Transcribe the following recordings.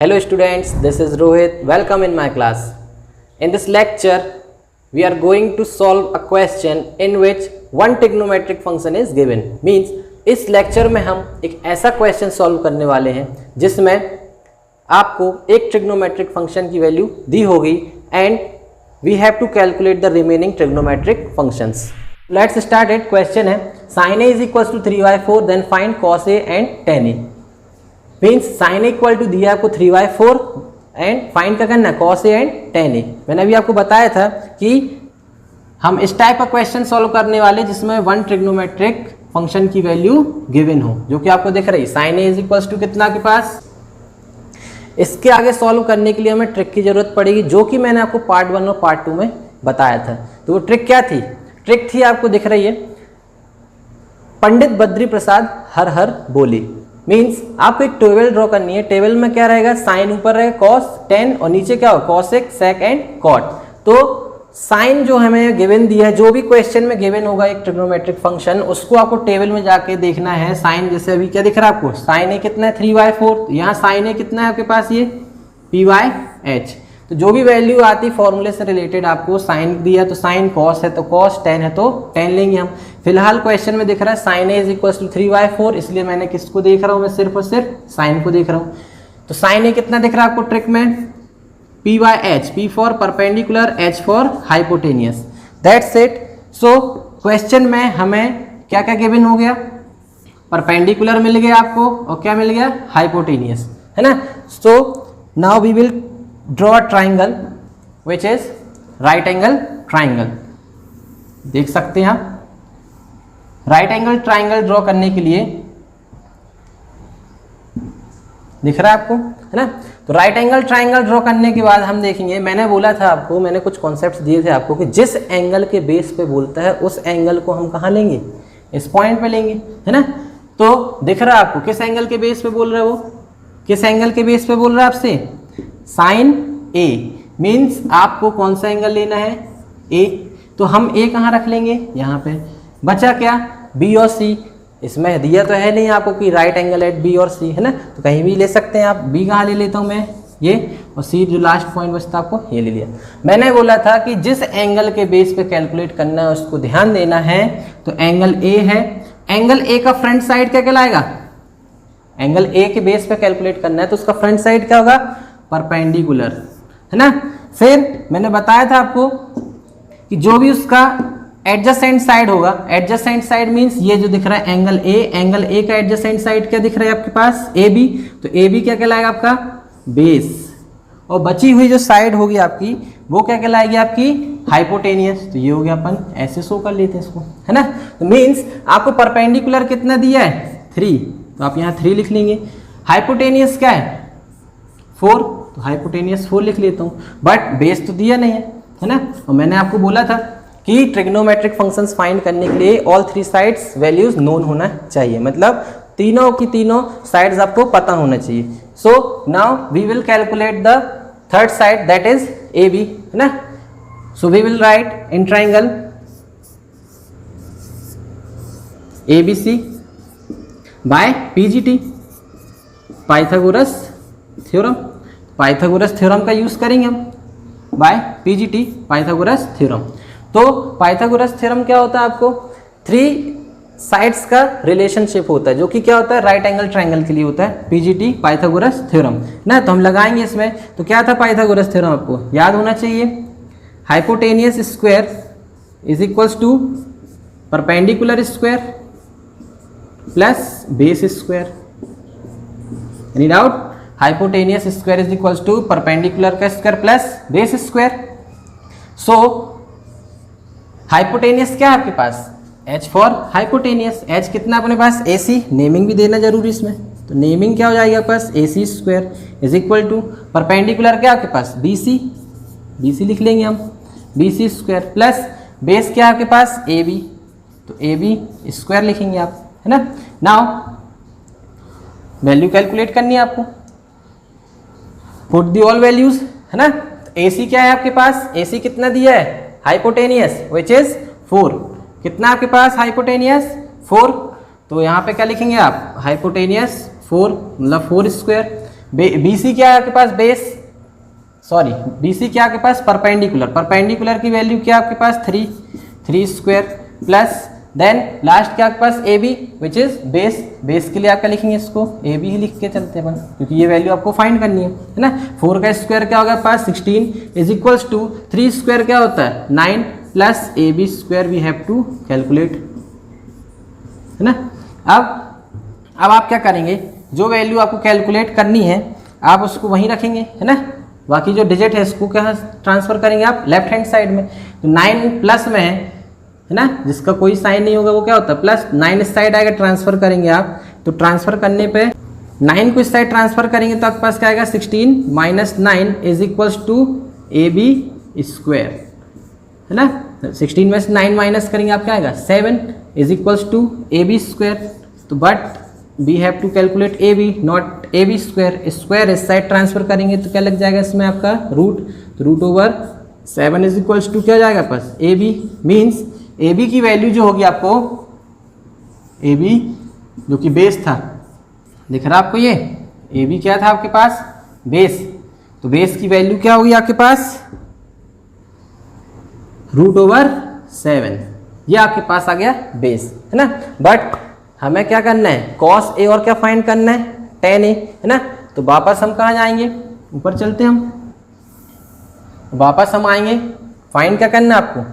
Hello students, this is Rohit. Welcome in my class. In this lecture, we are going to solve a question in which one trigonometric function is given. Means इस lecture में हम एक ऐसा question solve करने वाले हैं जिसमें आपको एक ट्रिग्नोमेट्रिक फंक्शन की वैल्यू दी होगी and we have to calculate the remaining trigonometric functions. Let's start it. Question है sin a is equals to 3/4 then find cos a and tan a. Means sine A equal to दिया आपको 3/4 and find क्या करना है cos a and tan a. मैंने अभी आपको बताया था कि हम इस टाइप का क्वेश्चन सॉल्व करने वाले जिसमें वन ट्रिग्नोमेट्रिक फंक्शन की वैल्यू गिवन हो, जो कि आपको दिख रही है. Sine A is equal to कितना के पास. इसके आगे सॉल्व करने के लिए हमें ट्रिक की जरूरत पड़ेगी, जो कि मैंने आपको पार्ट 1 और पार्ट 2 में बताया था. तो वो ट्रिक क्या थी? ट्रिक थी आपको दिख रही है, पंडित बद्री प्रसाद हर हर बोली. मीन्स आपको एक टेबल ड्रॉ करनी है. टेबल में क्या रहेगा? साइन ऊपर रहेगा, कॉस, टेन और नीचे क्या होगा? Cosec, sec and cot. तो साइन जो हमें गिवन दिया है, जो भी क्वेश्चन में गिवन होगा एक ट्रिग्नोमेट्रिक फंक्शन, उसको आपको टेबल में जाके देखना है. साइन जैसे अभी क्या दिख रहा है आपको? साइन ए कितना है? 3/4. यहाँ साइन ए कितना है आपके पास? ये p/h. तो जो भी वैल्यू आती फॉर्मूले से रिलेटेड आपको साइन दिया तो साइन, कॉस है तो कॉस, टेन है तो टेन लेंगे हम. फिलहाल क्वेश्चन में दिख रहा है sine A is equal to 3/4, इसलिए मैंने किसको देख रहा हूँ? मैं सिर्फ और सिर्फ साइन को देख रहा हूँ. तो साइन ए कितना दिख रहा है आपको ट्रिक में? p/h. p for perpendicular, h for hypotenuse. That's it. So question में हमें क्या क्या गिवन हो गया? परपेंडिकुलर मिल गया आपको और क्या मिल गया? हाइपोटेनियस, है ना. So now we will draw a triangle which is right angle triangle. देख सकते हैं आप राइट एंगल ट्राइंगल ड्रॉ करने के लिए दिख रहा है आपको, है ना. तो राइट एंगल ट्राइंगल ड्रॉ करने के बाद हम देखेंगे, मैंने बोला था आपको, मैंने कुछ कॉन्सेप्ट्स दिए थे आपको कि जिस एंगल के बेस पे बोलता है उस एंगल को हम कहाँ लेंगे? इस पॉइंट पे लेंगे, है ना. तो दिख रहा है आपको किस एंगल के बेस पे बोल रहा है वो? किस एंगल के बेस पे बोल रहा है आपसे? साइन ए. मीन्स आपको कौन सा एंगल लेना है? ए. तो हम ए कहाँ रख लेंगे? यहाँ पे. बचा क्या? बी और सी. इसमें दिया तो है नहीं आपको कि राइट एंगल एट बी और सी, है ना. तो कहीं भी ले सकते हैं आप. बी कहाँ ले लेता हूँ मैं? ये. और सी जो लास्ट पॉइंट बचता आपको ये ले लिया. मैंने बोला था कि जिस एंगल के बेस पे कैलकुलेट करना है उसको ध्यान देना है. तो एंगल ए है. एंगल ए का फ्रंट साइड क्या कहलाएगा? एंगल ए के बेस पे कैलकुलेट करना है तो उसका फ्रंट साइड क्या होगा? परपेंडिकुलर, है ना. फिर मैंने बताया था आपको कि जो भी उसका एडजेसेंट साइड होगा, एडजेसेंट साइड मींस ये जो दिख रहा है एंगल ए, एंगल ए का एडजेसेंट साइड क्या दिख रहा है आपके पास? A B. तो ए बी क्या कहलाएगा आपका? बेस. और बची हुई जो साइड होगी आपकी वो क्या कहलाएगी? आपकी हाइपोटेनियस. तो ये हो गया, अपन ऐसे शो कर लेते हैं इसको, है ना. तो मीन्स आपको परपेंडिकुलर कितना दिया है? 3. तो आप यहाँ 3 लिख लेंगे. हाइपोटेनियस क्या है? 4. तो हाइपोटेनियस 4 लिख लेता हूँ. बट बेस तो दिया नहीं है ना. और मैंने आपको बोला था कि ट्रिग्नोमेट्रिक फंक्शंस फाइंड करने के लिए ऑल 3 साइड्स वैल्यूज नोन होना चाहिए. मतलब तीनों की तीनों साइड्स आपको पता होना चाहिए. So now we will calculate the third side that is A B, है ना. So we will write in triangle A B C by PGT, Pythagoras theorem. Pythagoras theorem का यूज करेंगे हम बाय पीजीटी, पाइथागोरस थ्योरम. तो Pythagoras theorem क्या होता है? आपको 3 साइड्स का रिलेशनशिप होता है, जो कि क्या होता है? राइट एंगल ट्राइंगल के लिए होता है पीजीटी, पाइथागोरस थ्योरम ना. तो हम लगाएंगे इसमें. तो क्या था पाइथागोरस थ्योरम? आपको याद होना चाहिए. Hypotenuse square is equals to perpendicular square plus base square. Any doubt? Hypotenuse square is equals to perpendicular का square plus base square. So hypotenuse क्या है आपके पास? h for hypotenuse. h कितना अपने पास? ac. नेमिंग भी देना जरूरी इसमें. तो नेमिंग क्या हो जाएगा आपके पास? ac square is equal to perpendicular क्या आपके पास? bc. bc लिख लेंगे हम. bc स्क्वायर प्लस बेस क्या आपके पास? ab. तो ab स्क्वायर लिखेंगे आप, है ना. नाउ वैल्यू कैलकुलेट करनी है आपको. पुट दी ऑल वैल्यूज, है ना. AC क्या है आपके पास? AC कितना दिया है? Hypotenuse which is 4. कितना आपके पास हाइपोटेनियस? 4. तो यहाँ पे क्या लिखेंगे आप? हाइपोटेनियस 4 मतलब 4 स्क्वायर बी सी क्या है आपके पास, बेस, सॉरी बी सी क्या आपके पास, परपेंडिकुलर, परपेंडिकुलर की वैल्यू क्या आपके पास 3 स्क्वायर प्लस देन लास्ट क्या आपके पास A B which is base, base के लिए आप क्या लिखेंगे, इसको ए बी ही लिख के चलते हैं क्योंकि ये वैल्यू आपको फाइंड करनी है ना। 4 का स्क्वायर क्या होगा पास 16 इज इक्वल्स टू 3 स्क्वायर क्या होता है 9 plus A B square we have to calculate, है ना। अब आप क्या करेंगे, जो वैल्यू आपको कैलकुलेट करनी है आप उसको वहीं रखेंगे, है ना। बाकी जो डिजिट है इसको क्या ट्रांसफर करेंगे आप लेफ्ट हैंड साइड में। तो 9 प्लस में है ना, जिसका कोई साइन नहीं होगा वो क्या होता है प्लस, 9 इस साइड आएगा, ट्रांसफर करेंगे आप। तो ट्रांसफर करने पे 9 को इस साइड ट्रांसफर करेंगे तो आपके पास क्या आएगा 16 minus 9 is equals to A B square, है ना। 16 में से 9 माइनस करेंगे आप क्या आएगा 7 is equals to A B square. तो but we have to calculate A B not A B square, square इस साइड ट्रांसफर करेंगे तो क्या लग जाएगा इसमें आपका रूट, तो root over 7 is equals to क्या जाएगा पास A B, means A B की वैल्यू जो होगी आपको, ए बी जो कि बेस था, दिख रहा आपको ये ए बी क्या था आपके पास बेस, तो बेस की वैल्यू क्या होगी आपके पास रूट ओवर 7, ये आपके पास आ गया बेस, है ना। बट हमें क्या करना है कॉस ए और क्या फाइंड करना है tan ए, है ना। तो वापस हम कहाँ जाएंगे, ऊपर चलते हैं हम, वापस हम आएंगे, फाइंड क्या करना है आपको,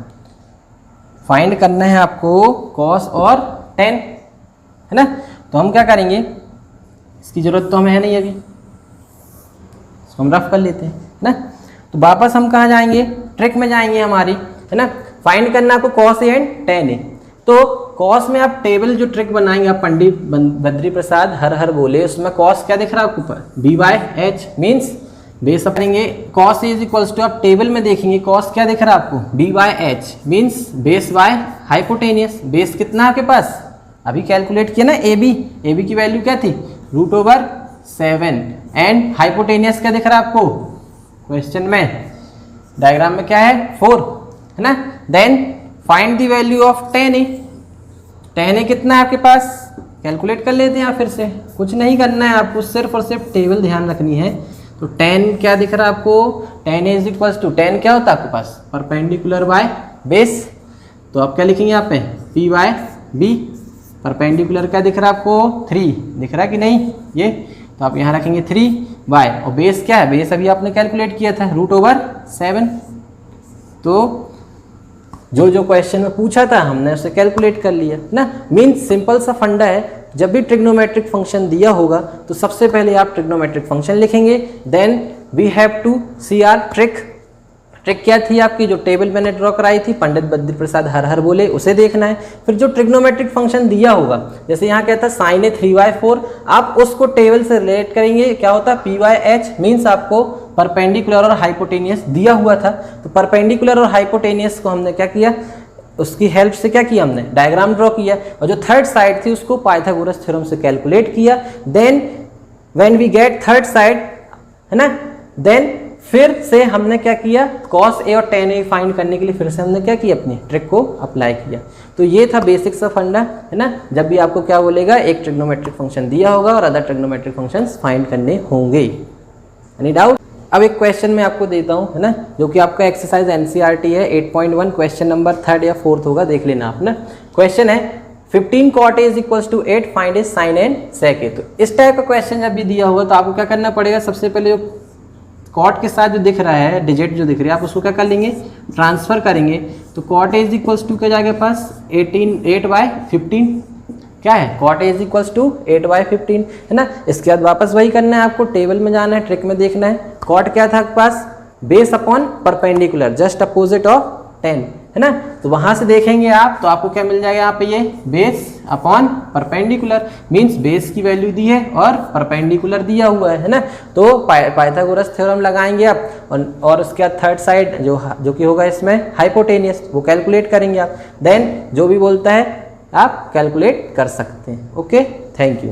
फाइंड करना है आपको कॉस और tan, है ना। तो हम क्या करेंगे, इसकी ज़रूरत तो हमें है नहीं अभी, इसको हम रफ कर लेते हैं, है ना। तो वापस हम कहाँ जाएंगे, ट्रिक में जाएंगे हमारी, है ना। फाइंड करना आपको कॉस ए एंड tan ए। तो कॉस में आप टेबल जो ट्रिक बनाएंगे आप पंडित बद्री प्रसाद हर बोले, उसमें कॉस क्या दिख रहा है आपको ऊपर B by H, means base अपनेंगे कॉस इज इक्वल्स टू, आप टेबल में देखेंगे कॉस क्या दिख रहा है आपको B by H, means base by hypotenuse. Base कितना है आपके पास, अभी कैलकुलेट किया ना ए बी की वैल्यू क्या थी रूट ओवर 7 एंड हाइपोटेनियस क्या दिख रहा है आपको क्वेश्चन में, डायग्राम में क्या है 4, है ना। Then find the value of tan A, tan A कितना है आपके पास, कैलकुलेट कर लेते हैं आप, फिर से कुछ नहीं करना है आपको, सिर्फ और सिर्फ टेबल ध्यान रखनी है। तो tan क्या दिख रहा है आपको, tan A is equals to, tan क्या होता है आपके पास परपेंडिकुलर बाय बेस, तो आप क्या लिखेंगे यहाँ पे p बाय बी, परपेंडिकुलर क्या दिख रहा है आपको 3, दिख रहा है कि नहीं ये, तो आप यहाँ रखेंगे 3 बाय, और बेस क्या है, बेस अभी आपने कैलकुलेट किया था रूट ओवर 7। तो जो क्वेश्चन में पूछा था हमने उसे कैलकुलेट कर लिया ना। मीन्स सिंपल सा फंडा है, जब भी ट्रिग्नोमेट्रिक फंक्शन दिया होगा तो सबसे पहले आप ट्रिग्नोमेट्रिक फंक्शन लिखेंगे, then we have to see our trick. Trick क्या थी आपकी, जो टेबल मैंने ड्रॉ कराई थी पंडित बद्री प्रसाद हर बोले, उसे देखना है। फिर जो ट्रिग्नोमेट्रिक फंक्शन दिया होगा, जैसे यहाँ क्या था साइन ए 3/4, आप उसको टेबल से रिलेट करेंगे, क्या होता है पी बाय एच, मीन्स आपको परपेंडिकुलर और हाइपोटेनियस दिया हुआ था। तो परपेंडिकुलर और हाइपोटेनियस को हमने क्या किया, उसकी हेल्प से क्या किया हमने डायग्राम ड्रॉ किया, और जो थर्ड साइड थी उसको पाइथागोरस थ्योरम से कैलकुलेट किया। Then when we get third side, है ना, देन फिर से हमने क्या किया कॉस ए और tan ए फाइंड करने के लिए फिर से हमने क्या किया अपनी ट्रिक को अप्लाई किया। तो ये था बेसिक सा फंडा, है ना। जब भी आपको क्या बोलेगा एक ट्रिग्नोमेट्रिक फंक्शन दिया होगा और अदर ट्रिग्नोमेट्रिक फंक्शंस फाइंड करने होंगे। Any doubt? अब एक क्वेश्चन मैं आपको देता हूँ, है ना, जो कि आपका एक्सरसाइज एनसीईआरटी है 8.1, क्वेश्चन नंबर 3rd या 4th होगा, देख लेना आप ना। क्वेश्चन है 15 cot a is equals to 8, find is sine and sec A. तो इस टाइप का क्वेश्चन जब भी दिया होगा तो आपको क्या करना पड़ेगा, सबसे पहले जो कॉट के साथ जो दिख रहा है डिजिट जो दिख रही है आप उसको क्या कर लेंगे ट्रांसफर करेंगे। तो cot A is equals to क्या जाएगा पास 8/15, क्या है cot A is equals to 8/15, है ना। इसके बाद वापस वही करना है आपको, टेबल में जाना है, ट्रिक में देखना है। कॉट क्या था आपके पास base upon perpendicular, just opposite of 10, है ना। तो वहां से देखेंगे आप तो आपको क्या मिल जाएगा यहाँ पे, ये base upon perpendicular, means base की वैल्यू दी है और परपेंडिकुलर दिया हुआ है ना। तो पाइथागोरस थ्योरम लगाएंगे आप, और उसके बाद थर्ड साइड जो कि होगा इसमें हाइपोटेनियस, वो कैलकुलेट करेंगे आप। देन जो भी बोलता है आप कैलकुलेट कर सकते हैं। Okay, thank you.